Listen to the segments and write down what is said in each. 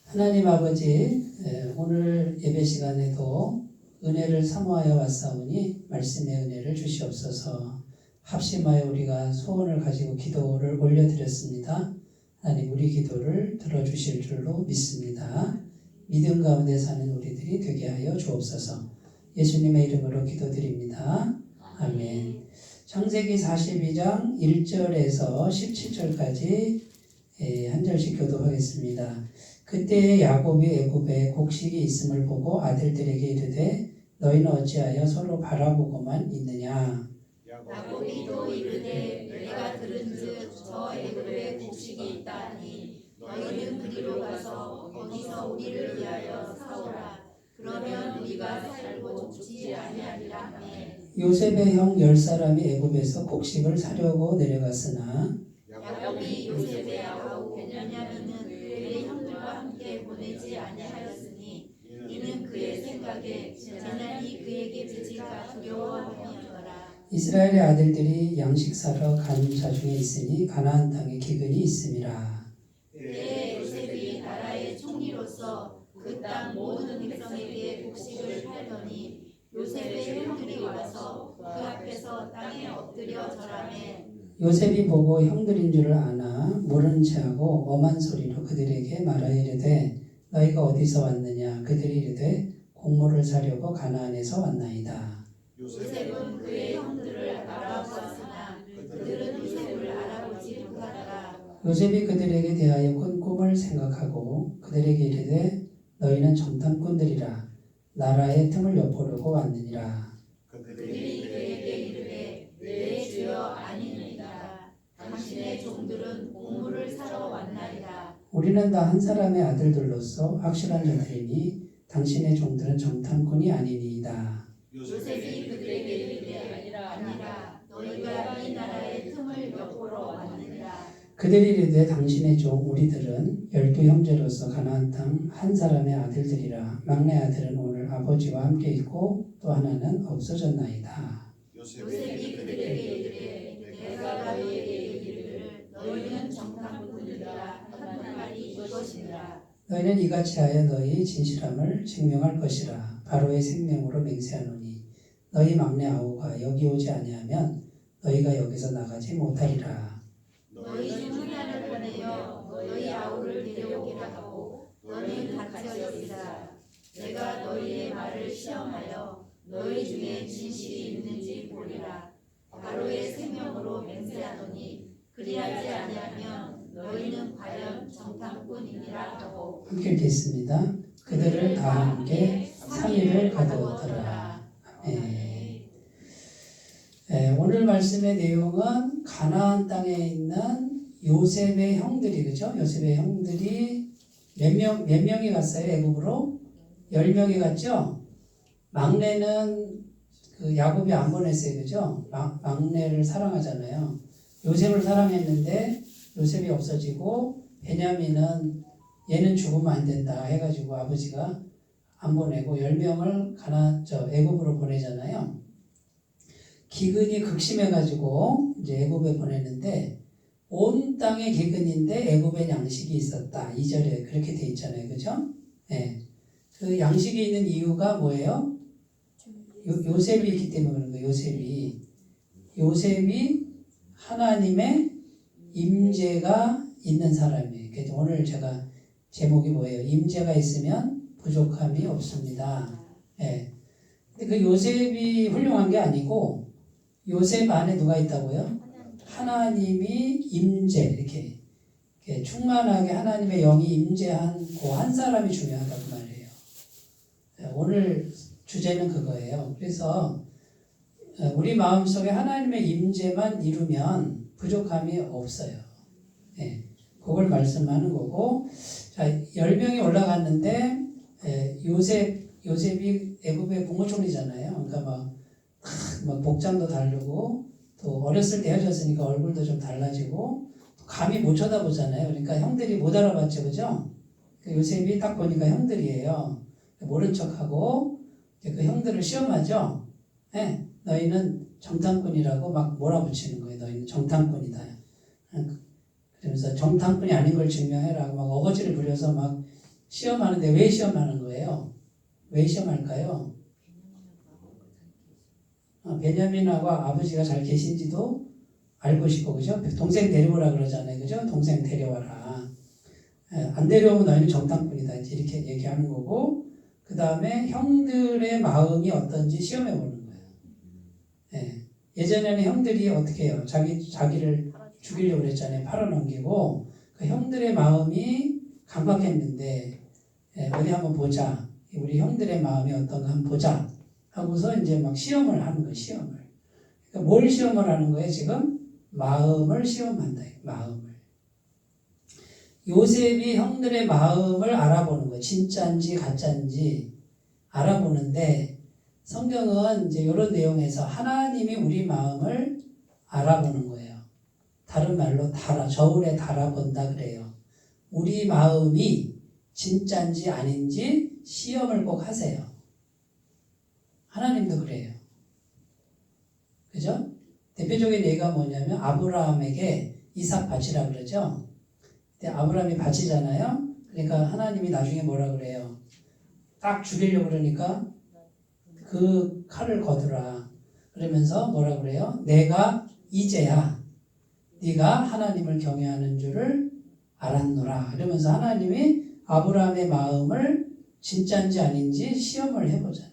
하나님 아버지, 오늘 예배 시간에도 은혜를 사모하여 왔사오니 말씀의 은혜를 주시옵소서. 합심하여 우리가 소원을 가지고 기도를 올려드렸습니다. 하나님 우리 기도를 들어주실 줄로 믿습니다. 믿음 가운데 사는 우리들이 되게 하여 주옵소서. 예수님의 이름으로 기도드립니다. 아멘. 창세기 42장 1절에서 17절까지 한 절씩 교독하겠습니다. 그때 야곱이 애굽에 곡식이 있음을 보고 아들들에게 이르되 너희는 어찌하여 서로 바라보고만 있느냐. 야곱이 또 이르되 내가 들은즉 저 애굽에 곡식이 있다 하니 너희는 그리로 가서 거기서 우리를 위하여 사오라. 그러면 우리가 살고 죽지 아니하리라 하매 요셉의 형 10사람이 애굽에서 곡식을 사려고 내려갔으나 야곱이 요셉의 아우 베냐민은 그의 형들과 함께 보내지 아니하였으니 이는 그의 생각에 재난이 그에게 비칠까 두려워함이었더라. 이스라엘의 아들들이 양식 사러 간 자 중에 있으니 가나안 땅에 기근이 있음이라. 그때 요셉이 나라의 총리로서 그 땅 모든 백성에게 곡식을 팔더니 요셉의 형들이 와서 그 앞에서 땅에 엎드려 절하매 요셉이 보고 형들인 줄을 아나 모른 체하고 엄한 소리로 그들에게 말하여 이르되 너희가 어디서 왔느냐. 그들이 이르되 곡물을 사려고 가나안에서 왔나이다. 요셉은 그의 형들을 알아보았으나 그들은 요셉을 알아보지 못하더라. 요셉이 그들에게 대하여 꾼 꿈을 생각하고 그들에게 이르되 너희는 정탐꾼들이라. 나라의 틈을 엿보려고 왔느니라. 그들이 그에게 이르되 내 주여 아니니이다. 당신의 종들은 곡물을 사러 왔나이다. 우리는 다 한 사람의 아들들로서 확실한 자들이니 당신의 종들은 정탐꾼이 아니니이다. 요셉이 그들에게 이르되 아니라 너희가 이 나라의 틈을 엿보러 왔느니라. 그들이 이르되 당신의 종 우리들은 12형제로서 가나안 땅 한 사람의 아들들이라. 막내 아들은 오늘 아버지와 함께 있고 또 하나는 없어졌나이다. 요셉이 그들에게 이르되 내가 너희에게 이르기를 너희는 정탐꾼이라 하는 말이 이것이니라. 너희는 이같이 하여 너희 진실함을 증명할 것이라. 바로의 생명으로 맹세하노니 너희 막내 아우가 여기 오지 아니하면 너희가 여기서 나가지 못하리라. 너희 중 하나를 보내어 너희 아우를 데려오게 하고 너희는 같이 여기라. 내가 너희의 말을 시험하여 너희 중에 진실이 있는지 보리라. 바로의 생명으로 맹세하노니 그리하지 아니하면 너희는 과연 정탐꾼이니라 하고 함께 읽겠습니다. 그들을 다 함께 3일을 가두었더라. 아멘. 오늘 말씀의 내용은 가나안 땅에 있는 요셉의 형들이, 그죠? 요셉의 형들이 몇 명이 갔어요? 애굽으로? 10명이 갔죠? 막내는 그 야곱이 안 보냈어요, 그죠? 막내를 사랑하잖아요. 요셉을 사랑했는데 요셉이 없어지고 베냐민은 얘는 죽으면 안 된다 해가지고 아버지가 안 보내고 10명을 애굽으로 보내잖아요. 기근이 극심해가지고 이제 애굽에 보냈는데 온 땅에 기근인데 애굽에 양식이 있었다. 2절에 그렇게 돼 있잖아요, 그죠? 네. 그 양식이 있는 이유가 뭐예요? 요셉이 있기 때문에 그런 거예요. 요셉이 하나님의 임재가 있는 사람이에요. 그래서 오늘 제가 제목이 뭐예요? 임재가 있으면 부족함이 없습니다. 예. 근데 그 요셉이 훌륭한 게 아니고 요셉 안에 누가 있다고요? 하나님이 임재 이렇게 충만하게 하나님의 영이 임재한 그 한 사람이 중요하다고 말해요. 오늘 주제는 그거예요. 그래서 우리 마음속에 하나님의 임재만 이루면 부족함이 없어요. 예, 그걸 말씀하는 거고, 자, 10명이 올라갔는데 요셉이 애굽의 국무총리잖아요. 그러니까 막 복장도 다르고 또 어렸을 때 헤어졌으니까 얼굴도 좀 달라지고 감히 못 쳐다보잖아요. 그러니까 형들이 못 알아봤죠, 그죠? 요셉이 딱 보니까 형들이에요. 모른 척하고 그 형들을 시험하죠. 네, 너희는 정탐꾼이라고 막 몰아붙이는 거예요. 너희는 정탐꾼이다. 그러면서 정탐꾼이 아닌 걸 증명해라. 막 어거지를 부려서 막 시험하는데 왜 시험하는 거예요? 왜 시험할까요? 베냐민하고 아버지가 잘 계신지도 알고 싶고, 그죠? 동생 데려오라 그러잖아요, 그죠? 동생 데려와라. 안 데려오면 너희는 정탐꾼이다, 이렇게 얘기하는 거고, 그 다음에 형들의 마음이 어떤지 시험해 보는 거예요. 예전에는 형들이 어떻게 해요? 자기를 죽이려고 그랬잖아요. 팔아넘기고, 그 형들의 마음이 강박했는데, 어디 한번 보자. 우리 형들의 마음이 어떤가 한번 보자. 하고서 이제 막 시험을 하는 거예요, 시험을. 그러니까 뭘 시험을 하는 거예요, 지금? 마음을 시험한다, 마음을. 요셉이 형들의 마음을 알아보는 거예요. 진짜인지 가짜인지 알아보는데, 성경은 이제 이런 내용에서 하나님이 우리 마음을 알아보는 거예요. 다른 말로 저울에 달아본다 그래요. 우리 마음이 진짜인지 아닌지 시험을 꼭 하세요. 하나님도 그래요. 그죠? 대표적인 예가 뭐냐면 아브라함에게 이삭 바치라 그러죠. 근데 아브라함이 바치잖아요. 그러니까 하나님이 나중에 뭐라 그래요? 딱 죽이려고 그러니까 그 칼을 거두라. 그러면서 뭐라 그래요? 내가 이제야 네가 하나님을 경외하는 줄을 알았노라. 그러면서 하나님이 아브라함의 마음을 진짜인지 아닌지 시험을 해보잖아요.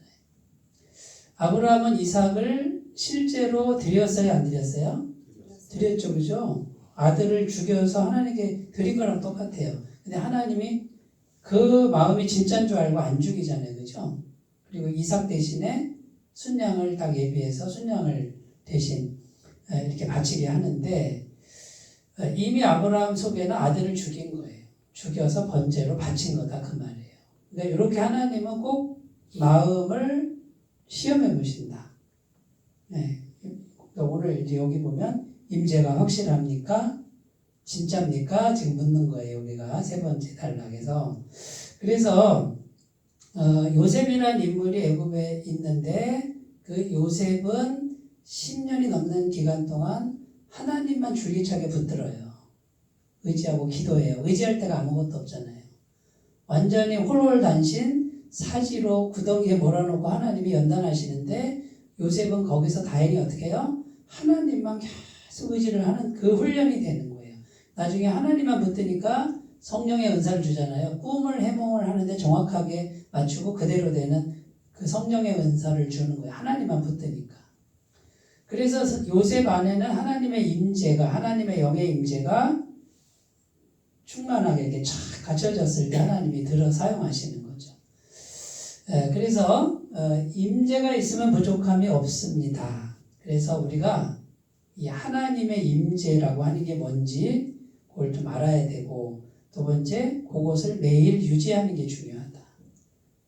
아브라함은 이삭을 실제로 드렸어요, 안 드렸어요? 드렸죠, 그죠? 아들을 죽여서 하나님께 드린 거랑 똑같아요. 근데 하나님이 그 마음이 진짜인 줄 알고 안 죽이잖아요, 그죠? 그리고 이삭 대신에 순양을 딱 예비해서 순양을 대신 이렇게 바치게 하는데, 이미 아브라함 속에는 아들을 죽인 거예요. 죽여서 번제로 바친 거다, 그 말이에요. 그러니까 이렇게 하나님은 꼭 마음을 시험해 보신다. 오늘 이제 여기 보면 임재가 확실합니까? 진짜입니까? 지금 묻는 거예요. 우리가 세 번째 단락에서. 그래서 요셉이라는 인물이 애굽에 있는데 그 요셉은 10년이 넘는 기간 동안 하나님만 줄기차게 붙들어요. 의지하고 기도해요. 의지할 데가 아무것도 없잖아요. 완전히 홀홀단신 사지로 구덩이에 몰아놓고 하나님이 연단하시는데 요셉은 거기서 다행히 어떻게 해요? 하나님만 계속 의지를 하는 그 훈련이 되는 거예요. 나중에 하나님만 붙드니까 성령의 은사를 주잖아요. 꿈을 해몽을 하는데 정확하게 맞추고 그대로 되는 그 성령의 은사를 주는 거예요. 하나님만 붙드니까. 그래서 요셉 안에는 하나님의 임재가, 하나님의 영의 임재가 충만하게 이렇게 쫙 갖춰졌을 때 하나님이 들어 사용하시는 거죠. 그래서 임재가 있으면 부족함이 없습니다. 그래서 우리가 이 하나님의 임재라고 하는 게 뭔지 그걸 좀 알아야 되고, 두 번째 그것을 매일 유지하는 게 중요하다.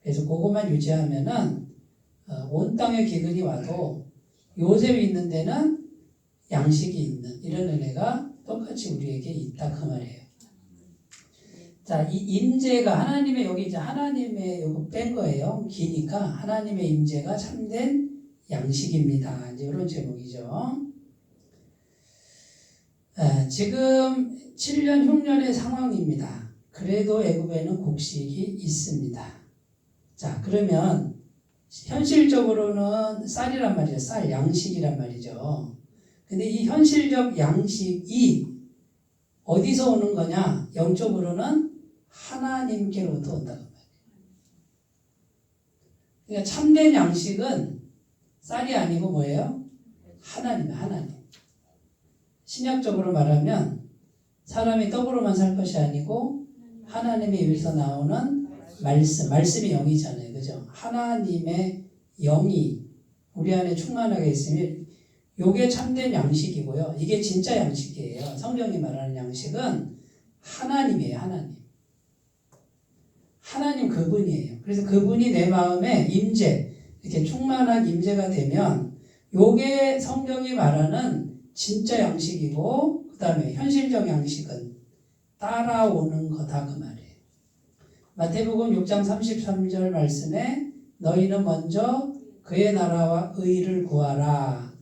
그래서 그것만 유지하면은 온 땅에 기근이 와도 요셉이 있는 데는 양식이 있는 이런 은혜가 똑같이 우리에게 있다 그 말이에요. 자, 이 임재가 하나님의 여기 이제 하나님의 요거 뺀 거예요. 기니까 하나님의 임재가 참된 양식입니다. 이제 이런 제목이죠. 지금 7년 흉년의 상황입니다. 그래도 애굽에는 곡식이 있습니다. 자, 그러면 현실적으로는 쌀이란 말이죠. 쌀, 양식이란 말이죠. 근데 이 현실적 양식이 어디서 오는 거냐? 영적으로는 하나님께로부터 온다고 말이에요. 그러니까 참된 양식은 쌀이 아니고 뭐예요? 하나님이에요. 하나님. 신약적으로 말하면 사람이 떡으로만 살 것이 아니고 하나님의 입에서 나오는 말씀이 영이잖아요. 그죠? 하나님의 영이 우리 안에 충만하게 있으면 이게 참된 양식이고요. 이게 진짜 양식이에요. 성경이 말하는 양식은 하나님이에요. 하나님 그분이에요. 그래서 그분이 내 마음에 임재, 이렇게 충만한 임재가 되면 이게 성경이 말하는 진짜 양식이고, 그 다음에 현실적 양식은 따라오는 거다 그 말이에요. 마태복음 6장 33절 말씀에 너희는 먼저 그의 나라와 의를 구하라.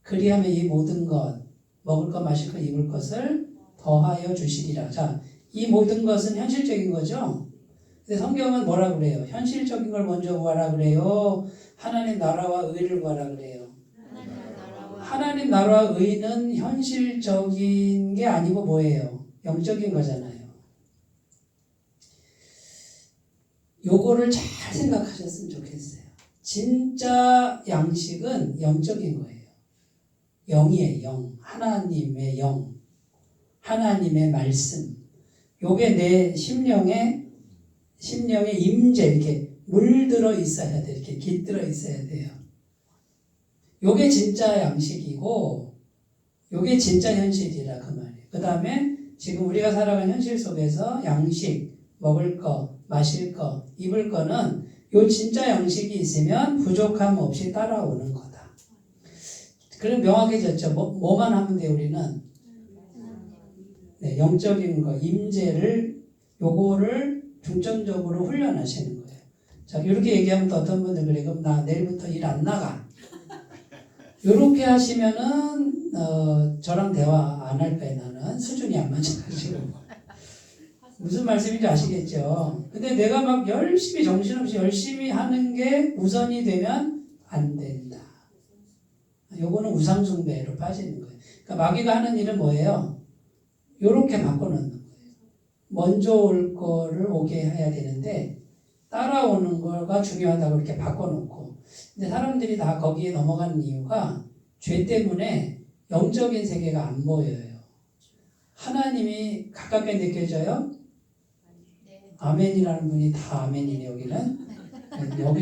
그리하면 이 모든 것, 먹을 것, 마실 것, 입을 것을 더하여 주시리라. 자, 이 모든 것은 현실적인 거죠. 근데 성경은 뭐라 그래요? 현실적인 걸 먼저 구하라 그래요? 하나님 나라와 의를 구하라 그래요? 하나님 나라와 의는 현실적인 게 아니고 뭐예요? 영적인 거잖아요. 요거를 잘 생각하셨으면 좋겠어요. 진짜 양식은 영적인 거예요. 영이에요. 영. 하나님의 영. 하나님의 말씀. 요게 내 심령에 임재 이렇게 물들어 있어야 돼. 이렇게 깃들어 있어야 돼요. 요게 진짜 양식이고 요게 진짜 현실이라 그 말이에요. 그 다음에 지금 우리가 살아가는 현실 속에서 양식, 먹을 거, 마실 거, 입을 거는 요 진짜 양식이 있으면 부족함 없이 따라오는 거다. 그럼 명확해졌죠. 뭐만 하면 돼 우리는? 네, 영적인 거, 임재를 요거를 중점적으로 훈련하시는 거예요. 자, 이렇게 얘기하면 또 어떤 분들 그래. 그럼 나 내일부터 일 안 나가. 요렇게 하시면은 저랑 대화 안 할 거예요. 나는 수준이 안 맞아가지고. 무슨 말씀인지 아시겠죠? 근데 내가 막 열심히 정신없이 열심히 하는 게 우선이 되면 안 된다. 요거는 우상숭배로 빠지는 거예요. 그러니까 마귀가 하는 일은 뭐예요? 요렇게 바꿔놓는 거예요. 먼저 올 거를 오게 해야 되는데 따라오는 거가 중요하다고 이렇게 바꿔놓고 근데 사람들이 다 거기에 넘어가는 이유가 죄 때문에 영적인 세계가 안 보여요. 하나님이 가깝게 느껴져요? 아멘이라는 분이 다 아멘이네 여기는.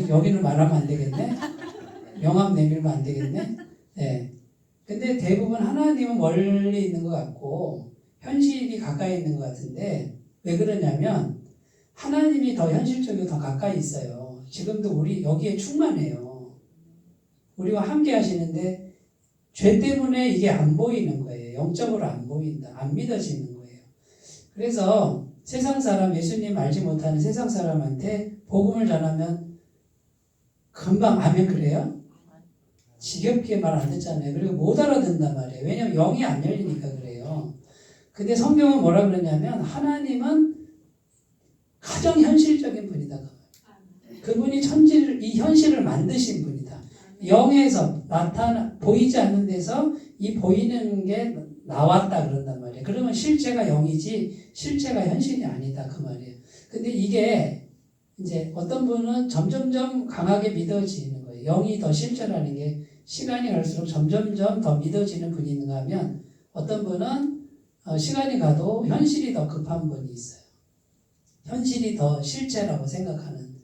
여기는 말하면 안 되겠네. 명함 내밀면 안 되겠네. 네. 근데 대부분 하나님은 멀리 있는 것 같고 현실이 가까이 있는 것 같은데 왜 그러냐면 하나님이 더 현실적이고 더 가까이 있어요. 지금도 우리 여기에 충만해요. 우리와 함께 하시는데 죄 때문에 이게 안 보이는 거예요. 영적으로 안 보인다. 안 믿어지는 거예요. 그래서 세상 사람, 예수님 알지 못하는 세상 사람한테 복음을 전하면 금방 아멘 그래요? 지겹게 말 안 듣잖아요. 그리고 못 알아듣는단 말이에요. 왜냐면 영이 안 열리니까 그래요. 근데 성경은 뭐라 그러냐면 하나님은 가장 현실적인 분이다. 그분이 천지를 이 현실을 만드신 분이다. 영에서 보이지 않는 데서 이 보이는 게 나왔다 그런단 말이에요. 그러면 실체가 영이지 실체가 현실이 아니다 그 말이에요. 근데 이게 이제 어떤 분은 점점점 강하게 믿어지는 거예요. 영이 더 실체라는 게 시간이 갈수록 점점점 더 믿어지는 분이 있는가 하면 어떤 분은 시간이 가도 현실이 더 급한 분이 있어요. 현실이 더 실체라고 생각하는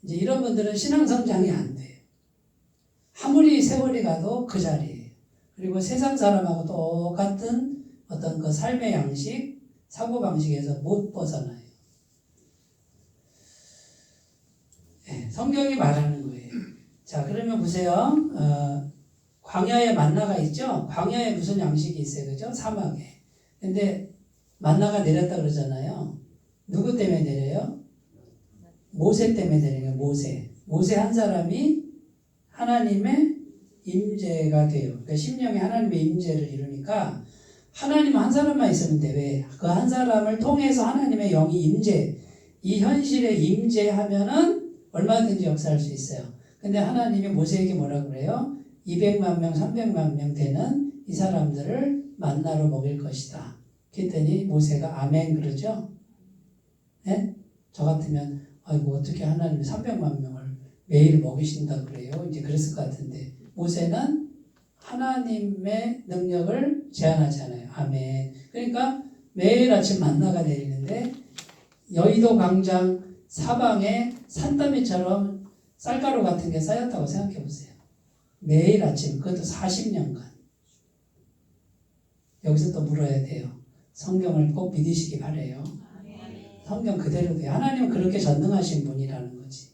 이제 이런 분들은 신앙 성장이 안 돼요. 아무리 세월이 가도 그 자리예요. 그리고 세상 사람하고 똑같은 어떤 그 삶의 양식, 사고방식에서 못 벗어나요. 네, 성경이 말하는 거예요. 자, 그러면 보세요. 광야에 만나가 있죠? 광야에 무슨 양식이 있어요? 그죠? 사막에. 근데 만나가 내렸다 그러잖아요. 누구 때문에 내려요? 모세 때문에 내려요. 모세 한 사람이 하나님의 임재가 돼요. 그러니까 심령이 하나님의 임재를 이루니까 하나님 한 사람만 있으면 돼. 왜? 그 한 사람을 통해서 하나님의 영이 임재, 이 현실에 임재하면은 얼마든지 역사할 수 있어요. 근데 하나님이 모세에게 뭐라 그래요? 200만 명, 300만 명 되는 이 사람들을 만나로 먹일 것이다. 그랬더니 모세가 아멘 그러죠? 네? 저 같으면 아이고 어떻게 하나님이 300만 명을 매일 먹이신다 그래요? 이제 그랬을 것 같은데 모세는 하나님의 능력을 제한하지 않아요. 아멘. 그러니까 매일 아침 만나가 내리는데 여의도 광장 사방에 산더미처럼 쌀가루 같은 게 쌓였다고 생각해 보세요. 매일 아침 그것도 40년간. 여기서 또 물어야 돼요. 성경을 꼭 믿으시기 바래요. 성경 그대로 돼요. 하나님은 그렇게 전능하신 분이라는 거지.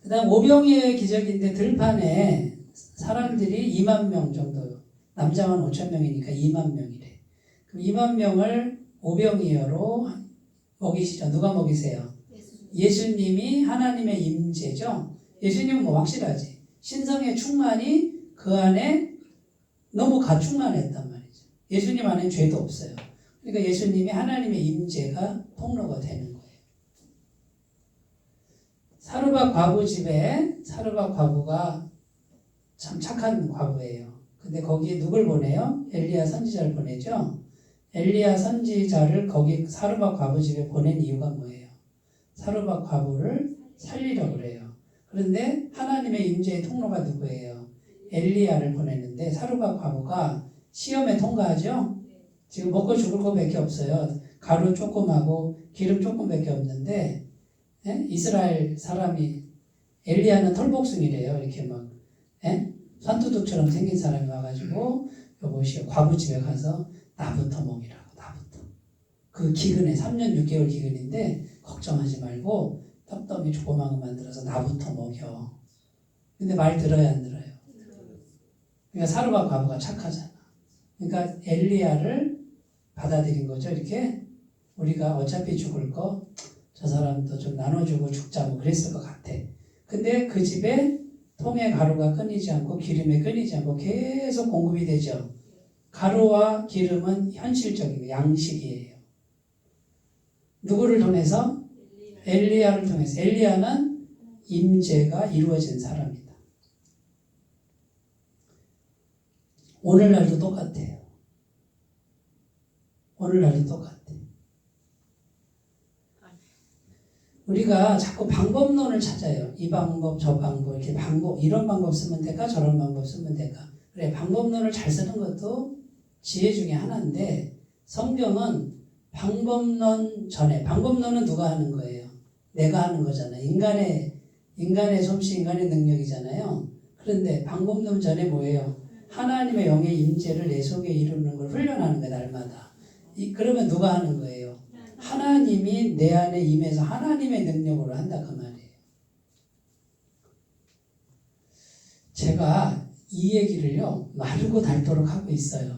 그 다음 오병이어의 기적인데 들판에 사람들이 2만 명 정도, 남자만 5천 명이니까 2만 명이래. 그럼 2만 명을 오병이어로 먹이시죠. 누가 먹이세요? 예수님이 하나님의 임재죠. 예수님은 뭐 확실하지. 신성의 충만이 그 안에 너무 가충만했단 말이죠. 예수님 안에 죄도 없어요. 그러니까 예수님이 하나님의 임재가 통로가 되는 거예요. 사르밧 과부 집에 사르밧 과부가 참 착한 과부예요. 근데 거기에 누굴 보내요? 엘리야 선지자를 보내죠. 엘리야 선지자를 거기 사르밧 과부 집에 보낸 이유가 뭐예요? 사르밧 과부를 살리려고 그래요. 그런데 하나님의 임재의 통로가 누구예요? 엘리야를 보냈는데 사르밧 과부가 시험에 통과하죠? 지금 먹고 죽을 거밖에 없어요. 가루 조금하고 기름 조금밖에 없는데 이스라엘 사람이 엘리야는 털복숭이래요. 이렇게 막 산두둑처럼 생긴 사람이 와가지고 여보시오 과부 집에 가서 나부터 먹이라고 나부터. 그 기근에 3년 6개월 기근인데 걱정하지 말고 떡더미 조그만 거 만들어서 나부터 먹여. 근데 말 들어야 안 들어요? 그러니까 사르밧 과부가 착하잖아. 그러니까 엘리야를 받아들인 거죠. 이렇게 우리가 어차피 죽을 거 저 사람도 좀 나눠주고 죽자 뭐 그랬을 것 같아. 근데 그 집에 통에 가루가 끊이지 않고 기름에 끊이지 않고 계속 공급이 되죠. 가루와 기름은 현실적인 양식이에요. 누구를 통해서? 엘리야를 통해서. 엘리야는 임재가 이루어진 사람이다. 오늘날도 똑같아요. 오늘날도 똑같아. 우리가 자꾸 방법론을 찾아요. 이 방법, 저 방법, 이렇게 방법, 이런 방법 쓰면 될까? 저런 방법 쓰면 될까? 그래, 방법론을 잘 쓰는 것도 지혜 중에 하나인데, 성경은 방법론 전에, 방법론은 누가 하는 거예요? 내가 하는 거잖아요. 인간의 솜씨, 인간의 능력이잖아요. 그런데 방법론 전에 뭐예요? 하나님의 영의 임재를 내 속에 이루는 걸 훈련하는 거예요, 날마다. 그러면 누가 하는 거예요? 하나님이 내 안에 임해서 하나님의 능력으로 한다 그 말이에요. 제가 이 얘기를요 마르고 닳도록 하고 있어요.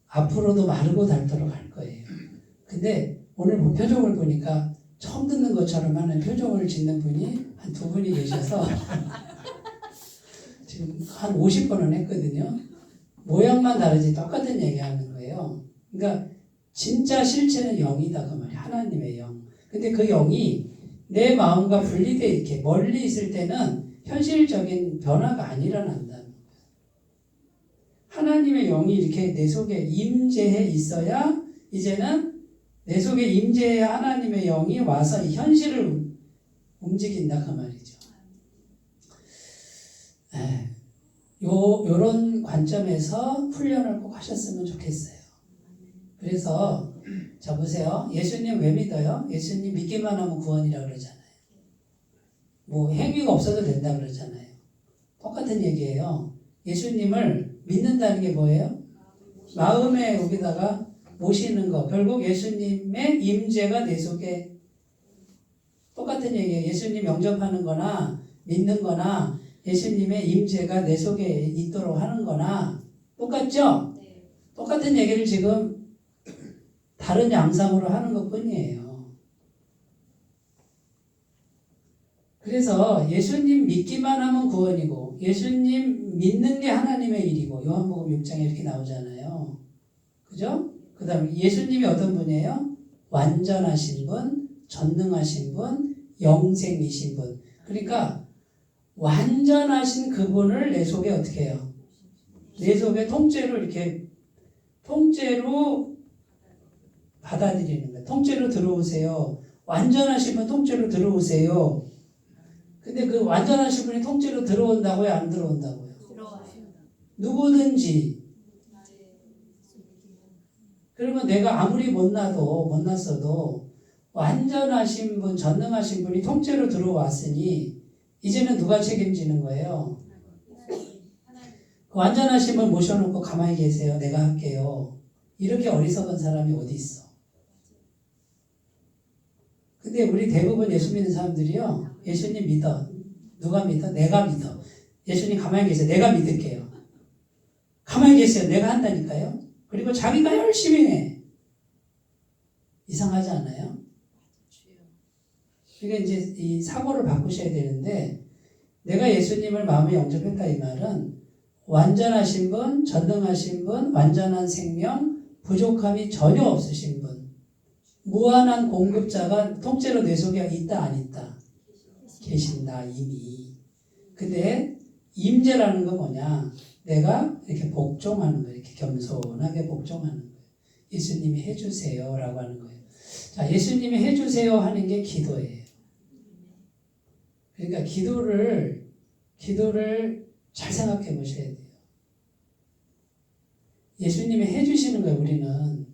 앞으로도 마르고 닳도록 할 거예요. 근데 오늘 표정을 보니까 처음 듣는 것처럼 하는 표정을 짓는 분이 한 2분이 계셔서 지금 한 50번은 했거든요. 모양만 다르지 똑같은 얘기하는 거예요. 그러니까 진짜 실체는 영이다 그 말이에요. 하나님의 영. 근데 그 영이 내 마음과 분리돼 이렇게 멀리 있을 때는 현실적인 변화가 안 일어난다는 거예요. 하나님의 영이 이렇게 내 속에 임재해 있어야 이제는 내 속에 임재해야 하나님의 영이 와서 이 현실을 움직인다 그 말이죠. 요런 관점에서 훈련을 꼭 하셨으면 좋겠어요. 그래서 자 보세요. 예수님 왜 믿어요? 예수님 믿기만 하면 구원이라 그러잖아요. 뭐 행위가 없어도 된다 그러잖아요. 똑같은 얘기예요. 예수님을 믿는다는 게 뭐예요? 마음에 여기다가 모시는 거. 결국 예수님의 임재가 내 속에 똑같은 얘기예요. 예수님 영접하는 거나 믿는 거나 예수님의 임재가 내 속에 있도록 하는 거나 똑같죠? 똑같은 얘기를 지금 다른 양상으로 하는 것 뿐이에요. 그래서 예수님 믿기만 하면 구원이고 예수님 믿는 게 하나님의 일이고 요한복음 6장에 이렇게 나오잖아요. 그죠? 그 다음에 예수님이 어떤 분이에요? 완전하신 분, 전능하신 분, 영생이신 분. 그러니까 완전하신 그분을 내 속에 어떻게 해요? 내 속에 통째로 이렇게 통째로 받아들이는 거예요. 통째로 들어오세요. 완전하신 분 통째로 들어오세요. 근데 그 완전하신 분이 통째로 들어온다고요? 안 들어온다고요? 들어와요. 누구든지. 그러면 내가 아무리 못났어도 완전하신 분, 전능하신 분이 통째로 들어왔으니 이제는 누가 책임지는 거예요? 그 완전하신 분 모셔놓고 가만히 계세요. 내가 할게요. 이렇게 어리석은 사람이 어디 있어? 근데 우리 대부분 예수 믿는 사람들이요. 예수님 믿어. 누가 믿어? 내가 믿어. 예수님 가만히 계세요. 내가 믿을게요. 가만히 계세요. 내가 한다니까요. 그리고 자기가 열심히 해. 이상하지 않아요? 그러니까 이제 이 사고를 바꾸셔야 되는데 내가 예수님을 마음에 영접했다 이 말은 완전하신 분, 전능하신 분, 완전한 생명, 부족함이 전혀 없으신 분, 무한한 공급자가 통째로 내 속에 있다 안 있다? 계신다 이미. 근데 임재라는 건 뭐냐? 내가 이렇게 복종하는 거예요. 이렇게 겸손하게 복종하는 거예요. 예수님이 해주세요라고 하는 거예요. 자, 예수님이 해주세요 하는 게 기도예요. 그러니까 기도를 잘 생각해 보셔야 돼요. 예수님이 해주시는 거예요. 우리는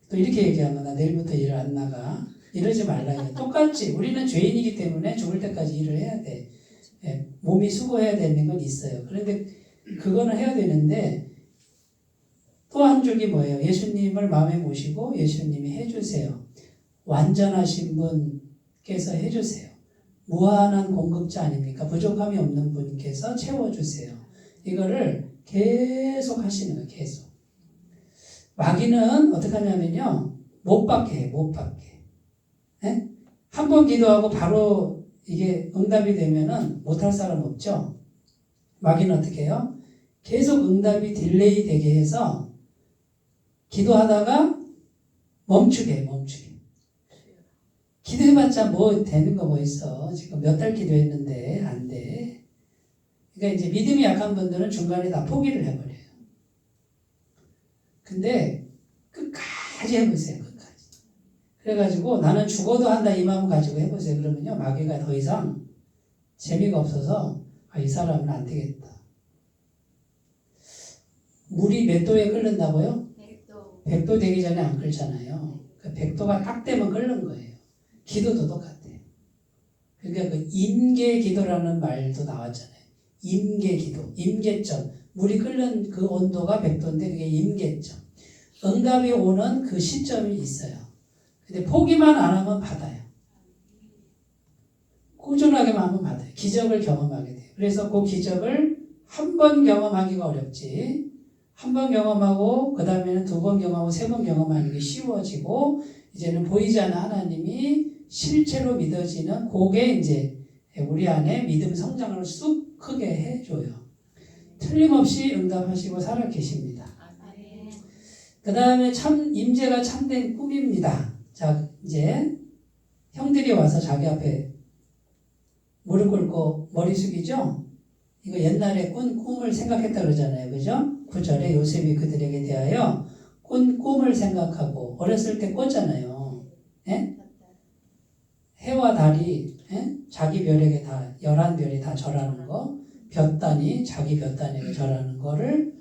또 이렇게 얘기하면 나 내일부터 일 안 나가 이러지 말라. 똑같지. 우리는 죄인이기 때문에 죽을 때까지 일을 해야 돼. 예, 몸이 수고해야 되는 건 있어요. 그런데 그거는 해야 되는데 또 한 쪽이 뭐예요? 예수님을 마음에 모시고 예수님이 해주세요. 완전하신 분께서 해주세요. 무한한 공급자 아닙니까? 부족함이 없는 분께서 채워주세요. 이거를 계속 하시는 거예요. 계속. 마귀는 어떻게 하냐면요. 못 받게 해요. 못 받게. 네? 한 번 기도하고 바로 이게 응답이 되면은 못할 사람 없죠? 마귀는 어떻게 해요? 계속 응답이 딜레이 되게 해서 기도하다가 멈추게 해, 멈추게. 기도해봤자 뭐 되는 거 뭐 있어. 지금 몇 달 기도했는데 안 돼. 그러니까 이제 믿음이 약한 분들은 중간에 다 포기를 해버려요. 근데 끝까지 해보세요. 끝까지. 그래가지고 나는 죽어도 한다 이 마음 가지고 해보세요. 그러면요 마귀가 더 이상 재미가 없어서 이 사람은 안 되겠다. 물이 몇 도에 끓는다고요? 100도 되기 전에 안 끓잖아요. 그 100도가 딱 되면 끓는 거예요. 기도도 똑같아요. 그러니까 그 임계 기도라는 말도 나왔잖아요. 임계 기도, 임계점. 물이 끓는 그 온도가 100도인데 그게 임계점. 응답이 오는 그 시점이 있어요. 근데 포기만 안 하면 받아요. 꾸준하게만 하면 받아요. 기적을 경험하게 돼요. 그래서 그 기적을 한 번 경험하기가 어렵지. 한 번 경험하고 그 다음에는 두 번 경험하고 세 번 경험하는 게 쉬워지고 이제는 보이지 않는 하나님이 실체로 믿어지는 그게 이제 우리 안에 믿음 성장을 쑥 크게 해줘요. 틀림없이 응답하시고 살아 계십니다. 그 다음에 참 임재가 참된 꿈입니다. 자 이제 형들이 와서 자기 앞에 무릎 꿇고 머리 숙이죠. 이거 옛날에 꾼 꿈을 생각했다 그러잖아요. 그죠? 9절에 요셉이 그들에게 대하여 꾼 꿈을 생각하고 어렸을 때 꿨잖아요. 예? 해와 달이 자기 별에게 다 11별이 다 절하는 거 볕단이 자기 볕단에게 절하는 거를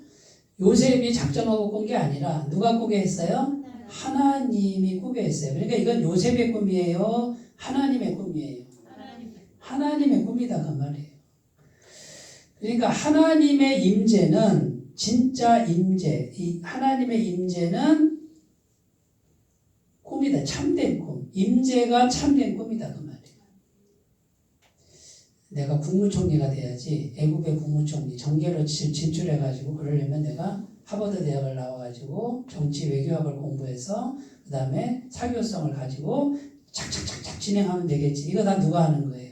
요셉이 작정하고 꾼 게 아니라 누가 꾸게 했어요? 하나님이 꾸게 했어요. 그러니까 이건 요셉의 꿈이에요? 하나님의 꿈이에요? 하나님의 꿈이다 그 말이에요. 그러니까 하나님의 임재는 진짜 임재, 이 하나님의 임재는 꿈이다. 참된 꿈. 임재가 참된 꿈이다 그 말이에요. 내가 국무총리가 돼야지. 애국의 국무총리 정계로 진출해가지고 그러려면 내가 하버드 대학을 나와가지고 정치 외교학을 공부해서 그 다음에 사교성을 가지고 착착착착 진행하면 되겠지. 이거 다 누가 하는 거예요?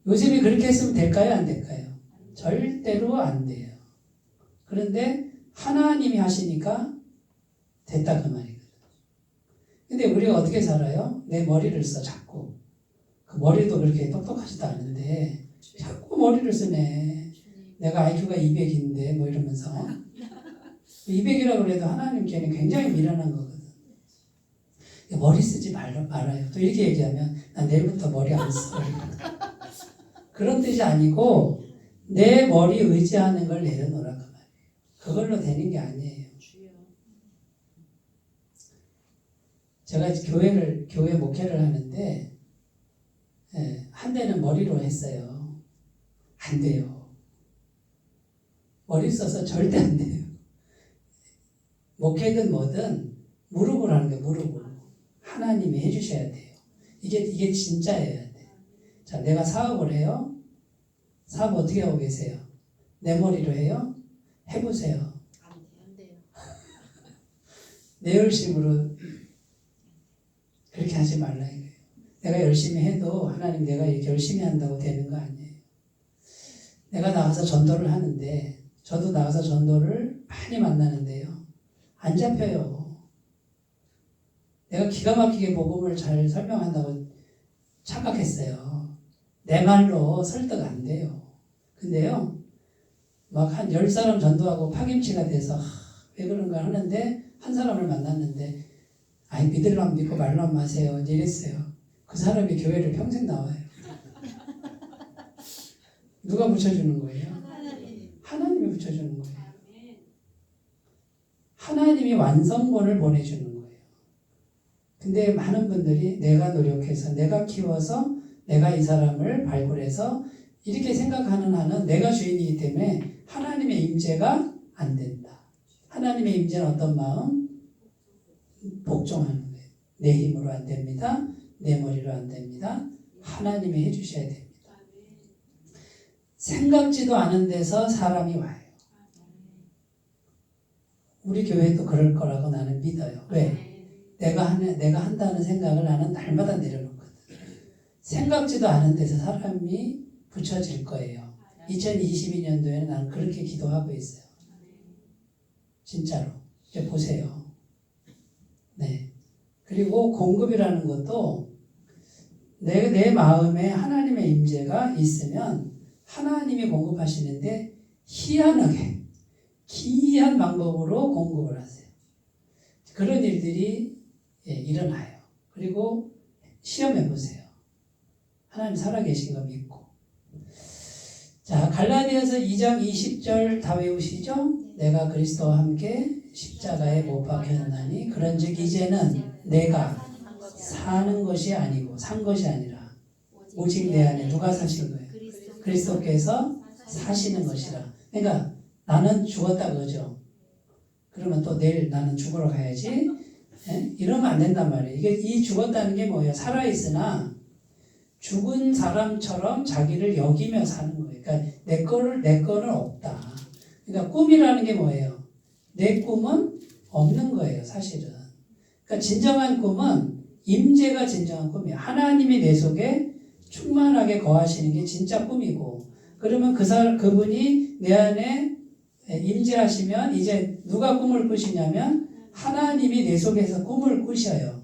요셉이 그렇게 했으면 될까요? 안 될까요? 절대로 안 돼요. 그런데 하나님이 하시니까 됐다 그 말이거든. 근데 우리가 어떻게 살아요? 내 머리를 써 자꾸. 그 머리도 그렇게 똑똑하지도 않은데 자꾸 머리를 쓰네. 내가 IQ가 200인데 뭐 이러면서 200이라고 그래도 하나님께는 굉장히 미련한 거거든. 머리 쓰지 말아요. 또 이렇게 얘기하면 나 내일부터 머리 안 써. 그런 뜻이 아니고 내 머리 의지하는 걸 내려놓으라 그 말이에요. 그걸로 되는 게 아니에요. 제가 교회 목회를 하는데 한 대는 머리로 했어요. 안 돼요. 머리 써서 절대 안 돼요. 목회든 뭐든 무릎을 하는 게 무릎으로 하나님이 해주셔야 돼요. 이게 진짜예요. 자, 내가 사업을 해요. 사업 어떻게 하고 계세요? 내 머리로 해요? 해보세요. 안 돼요. 내 열심으로 그렇게 하지 말라 이거예요. 내가 열심히 해도 하나님 내가 이렇게 열심히 한다고 되는 거 아니에요. 내가 나가서 전도를 하는데 저도 나가서 전도를 많이 만나는데요. 안 잡혀요. 내가 기가 막히게 복음을 잘 설명한다고 착각했어요. 내 말로 설득 안 돼요. 근데요, 막 한 10사람 전도하고 파김치가 돼서 왜 그런가 하는데 한 사람을 만났는데 아이 믿으려면 믿고 말려면 마세요. 이랬어요. 그 사람이 교회를 평생 나와요. 누가 붙여주는 거예요? 하나님이 붙여주는 거예요. 하나님이 완성본을 보내주는 거예요. 근데 많은 분들이 내가 노력해서 내가 키워서 내가 이 사람을 발굴해서 이렇게 생각하는 한은 내가 주인이기 때문에 하나님의 임재가 안 된다. 하나님의 임재는 어떤 마음? 복종하는 거예요. 내 힘으로 안 됩니다. 내 머리로 안 됩니다. 하나님이 해주셔야 됩니다. 생각지도 않은 데서 사람이 와요. 우리 교회도 그럴 거라고 나는 믿어요. 왜? 내가 한다는 생각을 나는 날마다 내려놓거든. 생각지도 않은 데서 사람이 붙여질 거예요. 2022년도에는 나는 그렇게 기도하고 있어요. 진짜로. 이제 보세요. 네. 그리고 공급이라는 것도 내 마음에 하나님의 임재가 있으면 하나님이 공급하시는데 희한하게 기이한 방법으로 공급을 하세요. 그런 일들이 일어나요. 그리고 시험해 보세요. 하나님 살아계신 거 믿고. 자, 갈라디아서 2장 20절 다 외우시죠? 내가 그리스도와 함께 십자가에 못 박혔나니 그런즉 이제는 내가 사는 것이 아니고 산 것이 아니라 오직 내 안에 누가 사신 거예요? 그리스도께서 사시는 것이라. 그러니까 나는 죽었다 그거죠. 그러면 또 내일 나는 죽으러 가야지. 예? 이러면 안 된단 말이에요. 이게 이 죽었다는 게 뭐예요? 살아있으나 죽은 사람처럼 자기를 여기며 사는 거예요. 그러니까 내 거는 없다. 그러니까 꿈이라는 게 뭐예요? 내 꿈은 없는 거예요, 사실은. 그러니까 진정한 꿈은 임재가 진정한 꿈이에요. 하나님이 내 속에 충만하게 거하시는 게 진짜 꿈이고, 그러면 그분이 내 안에 임재하시면 이제 누가 꿈을 꾸시냐면 하나님이 내 속에서 꿈을 꾸셔요.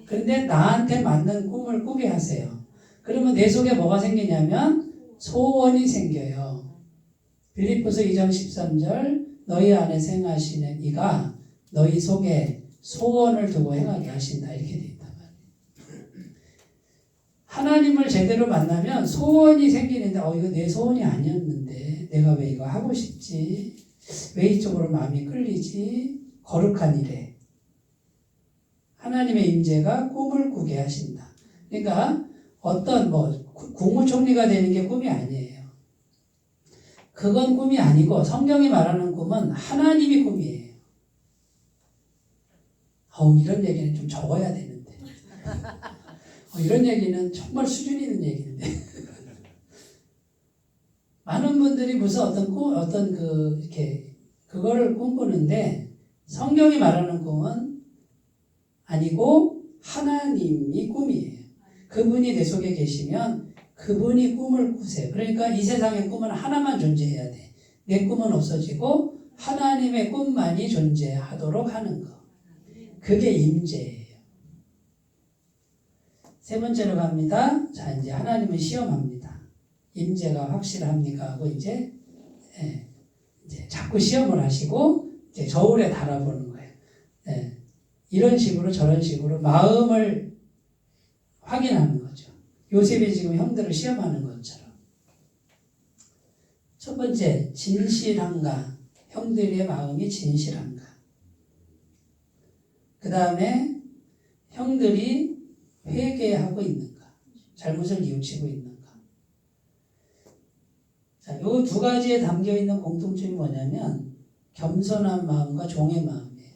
그런데 나한테 맞는 꿈을 꾸게 하세요. 그러면 내 속에 뭐가 생기냐면 소원이 생겨요. 빌립보서 2장 13절 너희 안에 생하시는 이가 너희 속에 소원을 두고 행하게 하신다. 이렇게 돼 있단 말이에요. 하나님을 제대로 만나면 소원이 생기는데 이거 내 소원이 아니었는데 내가 왜 이거 하고 싶지? 왜 이쪽으로 마음이 끌리지? 거룩한 일에 하나님의 임재가 꿈을 꾸게 하신다. 그러니까 어떤 국무총리가 되는 게 꿈이 아니에요. 그건 꿈이 아니고 성경이 말하는 꿈은 하나님이 꿈이에요. 이런 얘기는 좀 적어야 되는데. 이런 얘기는 정말 수준 있는 얘기인데. 많은 분들이 무슨 그거를 꿈꾸는데 성경이 말하는 꿈은 아니고 하나님이 꿈이에요. 그분이 내 속에 계시면 그분이 꿈을 꾸세요. 그러니까 이 세상의 꿈은 하나만 존재해야 돼. 내 꿈은 없어지고 하나님의 꿈만이 존재하도록 하는 거. 그게 임재예요. 세 번째로 갑니다. 자, 이제 하나님은 시험합니다. 임재가 확실합니까? 하고 이제 자꾸 시험을 하시고 이제 저울에 달아보는 거예요. 이런 식으로 저런 식으로 마음을 확인하는 거죠. 요셉이 지금 형들을 시험하는 것처럼. 첫 번째, 진실한가? 형들의 마음이 진실한가? 그 다음에 형들이 회개하고 있는가? 잘못을 뉘우치고 있는가? 자, 요 두 가지에 담겨 있는 공통점이 뭐냐면 겸손한 마음과 종의 마음이에요.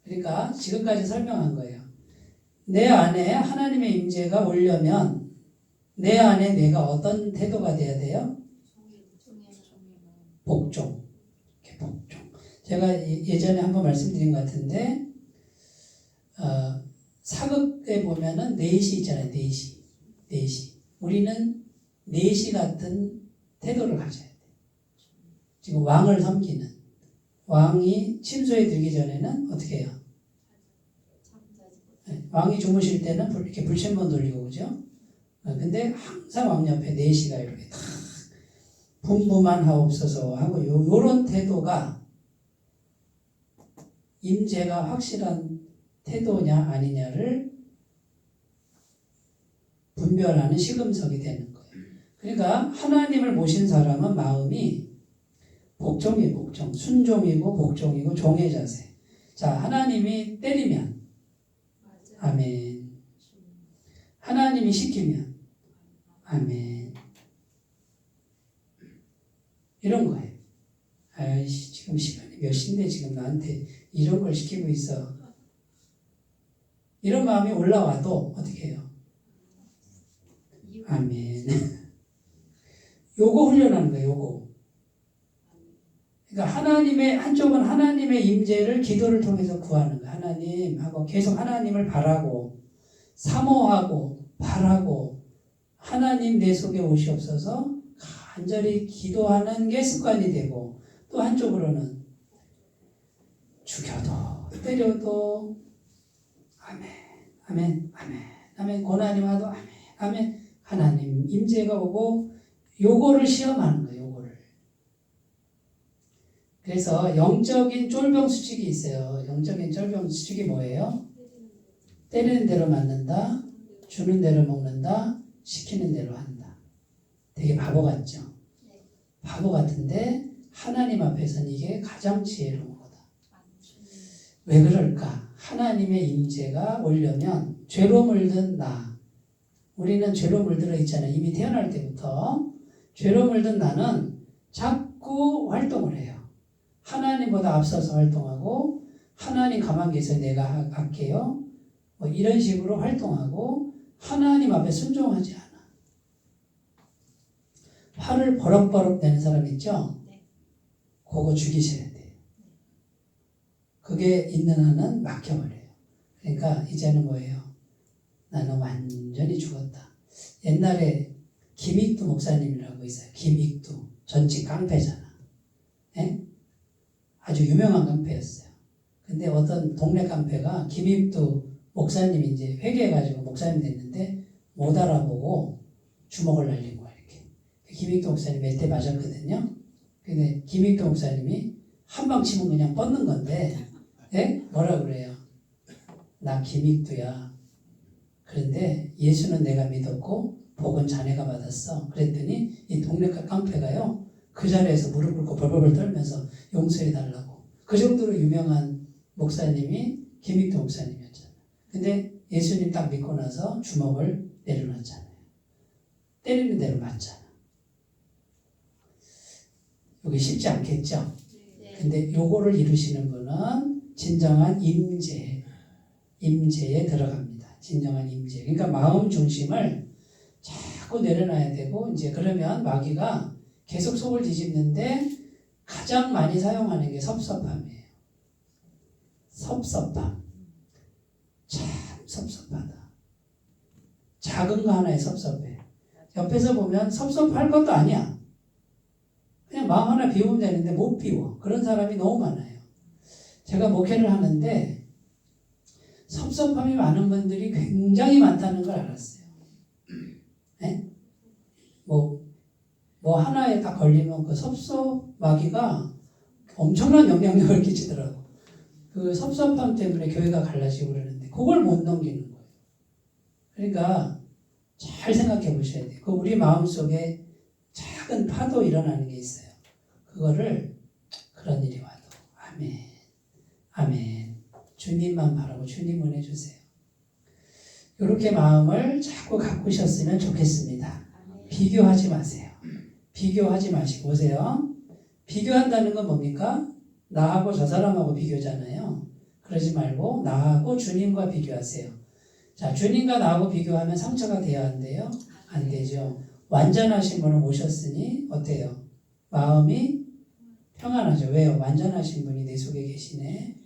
그러니까 지금까지 설명한 거예요. 내 안에 하나님의 임재가 오려면 내 안에 내가 어떤 태도가 돼야 돼요? 복종. 복종. 제가 예전에 한번 말씀드린 것 같은데 사극에 보면은 내시 있잖아요. 내시. 우리는 내시 같은 태도를 가져야 돼. 지금 왕을 섬기는 왕이 침소에 들기 전에는 어떻게 해요? 왕이 주무실 때는 이렇게 불침번 돌리고 그죠? 근데 항상 왕 옆에 내시가 이렇게 다 분부만 하옵소서 하고 요런 태도가 임재가 확실한 태도냐 아니냐를 분별하는 시금석이 되는 거예요. 그러니까 하나님을 모신 사람은 마음이 복종이고 복종, 순종이고 복종이고 종의 자세. 자, 하나님이 때리면 아멘. 하나님이 시키면 아멘. 이런 거예요. 아이씨, 지금 시간이 몇 시인데 지금 나한테 이런 걸 시키고 있어. 이런 마음이 올라와도 어떻게 해요? 아멘. 요거 훈련하는 거예요. 요거. 그러니까 한쪽은 하나님의 임재를 기도를 통해서 구하는 거예요. 하나님 하고 계속 하나님을 바라고 사모하고 바라고 하나님 내 속에 오시옵소서 간절히 기도하는 게 습관이 되고, 또 한쪽으로는 죽여도 때려도 아멘 아멘 아멘 아멘, 고난이 와도 아멘 아멘, 하나님 임재가 오고 요거를 시험하는 거예요. 요거를. 그래서 영적인 쫄병 수칙이 있어요. 영적인 쫄병 수칙이 뭐예요? 때리는 대로 맞는다, 주는 대로 먹는다, 시키는 대로 한다. 되게 바보 같죠? 바보 같은데 하나님 앞에서는 이게 가장 지혜로운 거다. 왜 그럴까? 하나님의 임재가 오려면 죄로 물든 나, 우리는 죄로 물들어 있잖아요. 이미 태어날 때부터 죄로 물든 나는 자꾸 활동을 해요. 하나님보다 앞서서 활동하고, 하나님 가만 계세요 내가 할게요 뭐 이런 식으로 활동하고 하나님 앞에 순종하지 않아. 화를 버럭버럭 내는 사람 있죠? 그거 죽이셔야 돼요. 그게 있는 한은 막혀버려요. 그러니까 이제는 뭐예요? 나는 완전히 죽었다. 옛날에 김익두 목사님이라고 있어요. 김익두. 전직 깡패잖아. 예? 아주 유명한 깡패였어요. 근데 어떤 동네 깡패가 김익두 목사님이 이제 회개해가지고 목사님 됐는데 못 알아보고 주먹을 날린 거야. 김익도 목사님 몇 대 맞았거든요. 근데 김익도 목사님이 한 방 치면 그냥 뻗는 건데, 예? 뭐라 그래요? 나 김익두야. 그런데 예수는 내가 믿었고 복은 자네가 받았어. 그랬더니 이 동네 깡패가요, 그 자리에서 무릎 꿇고 벌벌벌 떨면서 용서해 달라고. 그 정도로 유명한 목사님이 김익도 목사님이었잖아요. 근데 예수님 딱 믿고 나서 주먹을 내려놨잖아요. 때리는 대로 맞잖아. 여기 쉽지 않겠죠? 근데 요거를 이루시는 분은 진정한 임재에 들어갑니다. 진정한 임재. 그러니까 마음 중심을 자꾸 내려놔야 되고, 이제 그러면 마귀가 계속 속을 뒤집는데 가장 많이 사용하는 게 섭섭함이에요. 섭섭함. 참 섭섭하다. 작은 거 하나에 섭섭해. 옆에서 보면 섭섭할 것도 아니야. 그냥 마음 하나 비우면 되는데 못 비워. 그런 사람이 너무 많아요. 제가 목회를 하는데 섭섭함이 많은 분들이 굉장히 많다는 걸 알았어요. 네? 뭐 하나에 딱 걸리면 그 섭섭 마귀가 엄청난 영향력을 끼치더라고. 그 섭섭함 때문에 교회가 갈라지고 그러는데 그걸 못 넘기는 거예요. 그러니까 잘 생각해 보셔야 돼요. 그 우리 마음속에 작은 파도 일어나는 게 있어요. 그거를 그런 일이 와도 아멘 아멘, 주님만 바라고 주님 은혜 주세요. 이렇게 마음을 자꾸 가꾸셨으면 좋겠습니다. 비교하지 마세요. 비교하지 마시고 보세요. 비교한다는 건 뭡니까? 나하고 저 사람하고 비교잖아요. 그러지 말고 나하고 주님과 비교하세요. 자, 주님과 나하고 비교하면 상처가 돼야 한대요? 안 되죠. 완전하신 분을 모셨으니 어때요? 마음이 평안하죠. 왜요? 완전하신 분이 내 속에 계시네.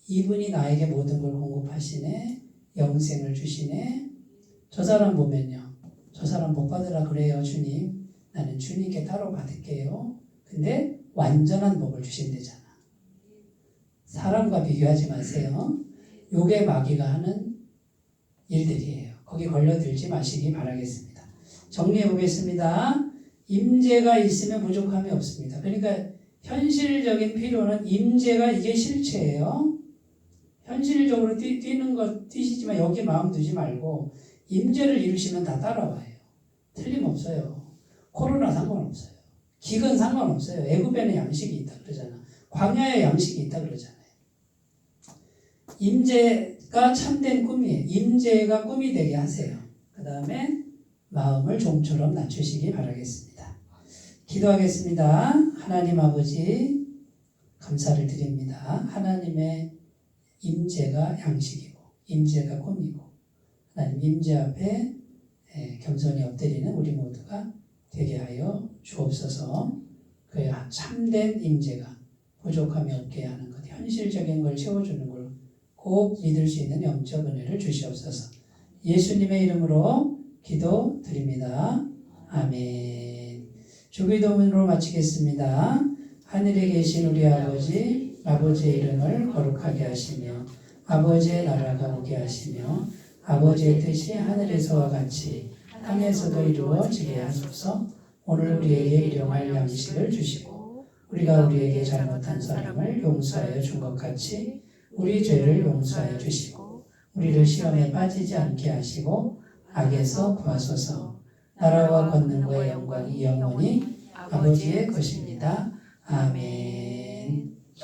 이분이 나에게 모든 걸 공급하시네. 영생을 주시네. 저 사람 보면요, 저 사람 못 받으라 그래요. 주님, 나는 주님께 따로 받을게요. 근데 완전한 복을 주신대잖아. 사람과 비교하지 마세요. 요게 마귀가 하는 일들이에요. 거기 걸려들지 마시기 바라겠습니다. 정리해 보겠습니다. 임재가 있으면 부족함이 없습니다. 그러니까 현실적인 필요는 임재가 이게 실체예요. 현실적으로 뛰는 거 뛰시지만 여기 마음 두지 말고 임재를 이루시면 다 따라와요. 틀림없어요. 코로나 상관없어요. 기근 상관없어요. 애굽에는 양식이 있다 그러잖아. 광야에 양식이 있다 그러잖아요. 임재가 참된 꿈이에요. 임재가 꿈이 되게 하세요. 그 다음에 마음을 종처럼 낮추시기 바라겠습니다. 기도하겠습니다. 하나님 아버지 감사를 드립니다. 하나님의 임재가 양식이고 임재가 꿈이고 하나님 임재 앞에 겸손히 엎드리는 우리 모두가 되게 하여 주옵소서. 그의 참된 임재가 부족함이 없게 하는 것, 현실적인 걸 채워주는 걸 꼭 믿을 수 있는 영적 은혜를 주시옵소서. 예수님의 이름으로 기도드립니다. 아멘. 주기도문으로 마치겠습니다. 하늘에 계신 우리 아버지, 아버지의 이름을 거룩하게 하시며 아버지의 나라가 오게 하시며 아버지의 뜻이 하늘에서와 같이 땅에서도 이루어지게 하소서. 오늘 우리에게 일용할 양식을 주시고 우리가 우리에게 잘못한 사람을 용서하여 준 것 같이 우리 죄를 용서하여 주시고 우리를 시험에 빠지지 않게 하시고 악에서 구하소서. 나라와 권능과 영광이 영원히 아버지의 것입니다. 아멘.